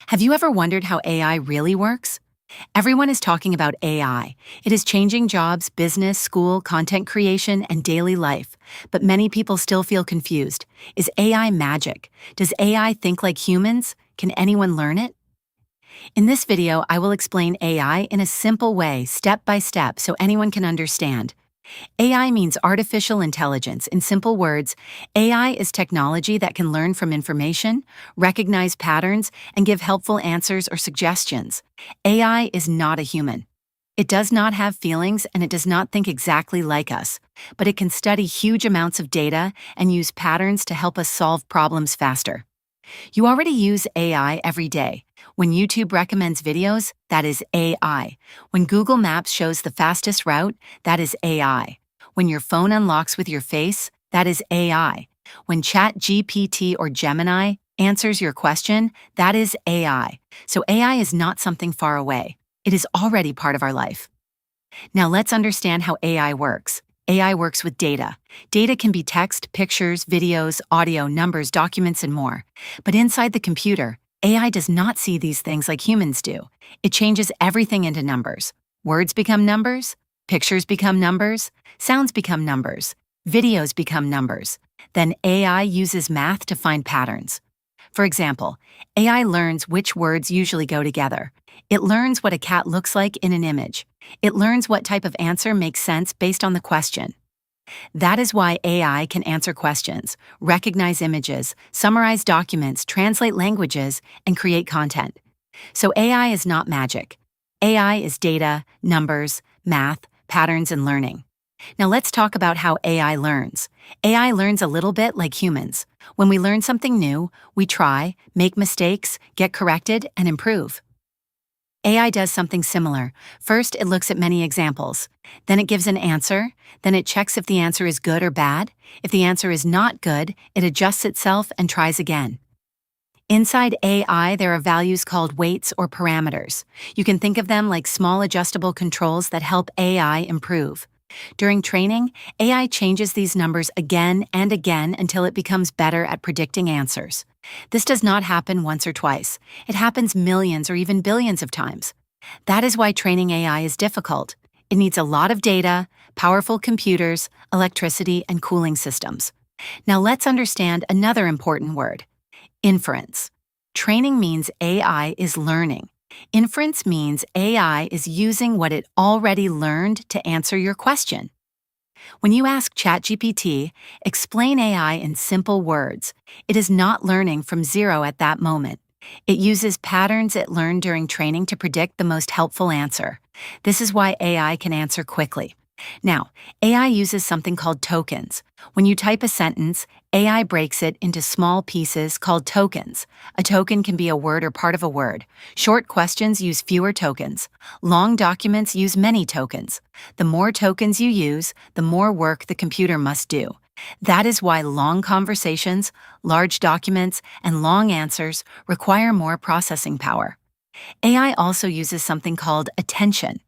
Have you ever wondered how AI really works? Everyone is talking about AI. It is changing jobs, business, school, content creation, and daily life. But many people still feel confused. Is AI magic? Does AI think like humans? Can anyone learn it? In this video, I will explain AI in a simple way, step by step, so anyone can understand. AI means artificial intelligence. In simple words, AI is technology that can learn from information, recognize patterns, and give helpful answers or suggestions. AI is not a human. It does not have feelings and it does not think exactly like us, but it can study huge amounts of data and use patterns to help us solve problems faster. You already use AI every day. When YouTube recommends videos, that is AI. When Google Maps shows the fastest route, that is AI. When your phone unlocks with your face, that is AI. When ChatGPT or Gemini answers your question, that is AI. So AI is not something far away. It is already part of our life. Now let's understand how AI works. AI works with data. Data can be text, pictures, videos, audio, numbers, documents, and more. But inside the computer, AI does not see these things like humans do. It changes everything into numbers. Words become numbers, pictures become numbers, sounds become numbers, videos become numbers. Then AI uses math to find patterns. For example, AI learns which words usually go together. It learns what a cat looks like in an image. It learns what type of answer makes sense based on the question. That is why AI can answer questions, recognize images, summarize documents, translate languages, and create content. So AI is not magic. AI is data, numbers, math, patterns, and learning. Now let's talk about how AI learns. AI learns a little bit like humans. When we learn something new, we try, make mistakes, get corrected, and improve. AI does something similar. First, it looks at many examples. Then it gives an answer. Then it checks if the answer is good or bad. If the answer is not good, it adjusts itself and tries again. Inside AI, there are values called weights or parameters. You can think of them like small adjustable controls that help AI improve. During training, AI changes these numbers again and again until it becomes better at predicting answers. This does not happen once or twice. It happens millions or even billions of times. That is why training AI is difficult. It needs a lot of data, powerful computers, electricity, and cooling systems. Now let's understand another important word: inference. Training means AI is learning. Inference means AI is using what it already learned to answer your question. When you ask ChatGPT, explain AI in simple words, it is not learning from zero at that moment. It uses patterns it learned during training to predict the most helpful answer. This is why AI can answer quickly. Now, AI uses something called tokens. When you type a sentence, AI breaks it into small pieces called tokens. A token can be a word or part of a word. Short questions use fewer tokens. Long documents use many tokens. The more tokens you use, the more work the computer must do. That is why long conversations, large documents, and long answers require more processing power. AI also uses something called attention.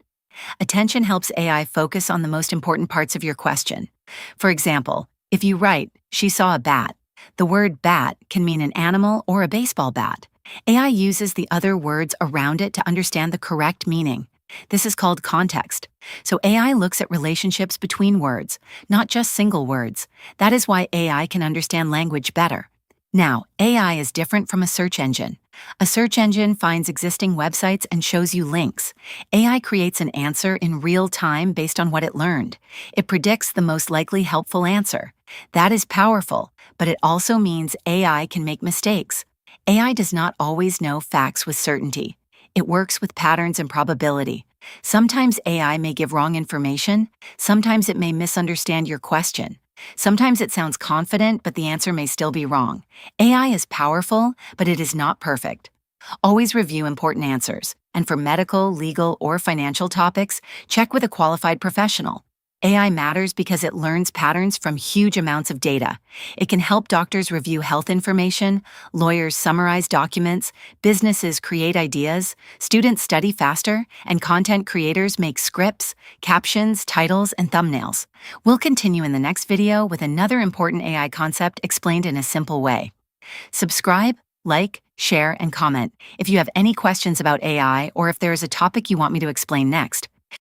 Attention helps AI focus on the most important parts of your question. For example, if you write, "She saw a bat," the word bat can mean an animal or a baseball bat. AI uses the other words around it to understand the correct meaning. This is called context. So AI looks at relationships between words, not just single words. That is why AI can understand language better. Now, AI is different from a search engine. A search engine finds existing websites and shows you links. AI creates an answer in real time based on what it learned. It predicts the most likely helpful answer. That is powerful, but it also means AI can make mistakes. AI does not always know facts with certainty. It works with patterns and probability. Sometimes AI may give wrong information. Sometimes it may misunderstand your question. Sometimes it sounds confident, but the answer may still be wrong. AI is powerful, but it is not perfect. Always review important answers. And for medical, legal, or financial topics, check with a qualified professional. AI matters because it learns patterns from huge amounts of data. It can help doctors review health information, lawyers summarize documents, businesses create ideas, students study faster, and content creators make scripts, captions, titles, and thumbnails. We'll continue in the next video with another important AI concept explained in a simple way. Subscribe, like, share, and comment. If you have any questions about AI or if there is a topic you want me to explain next,